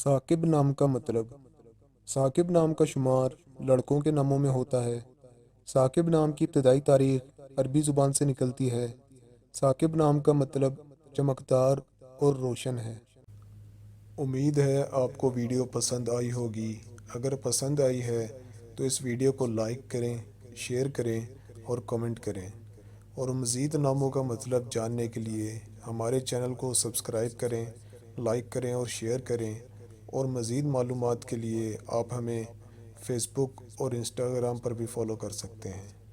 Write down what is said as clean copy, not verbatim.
ثاقب نام کا مطلب۔ ثاقب نام کا شمار لڑکوں کے ناموں میں ہوتا ہے۔ ثاقب نام کی ابتدائی تاریخ عربی زبان سے نکلتی ہے۔ ثاقب نام کا مطلب چمکدار اور روشن ہے۔ امید ہے آپ کو ویڈیو پسند آئی ہوگی۔ اگر پسند آئی ہے تو اس ویڈیو کو لائک کریں، شیئر کریں اور کمنٹ کریں، اور مزید ناموں کا مطلب جاننے کے لیے ہمارے چینل کو سبسکرائب کریں، لائک کریں اور شیئر کریں، اور مزید معلومات کے لیے آپ ہمیں فیس بک اور انسٹاگرام پر بھی فالو کر سکتے ہیں۔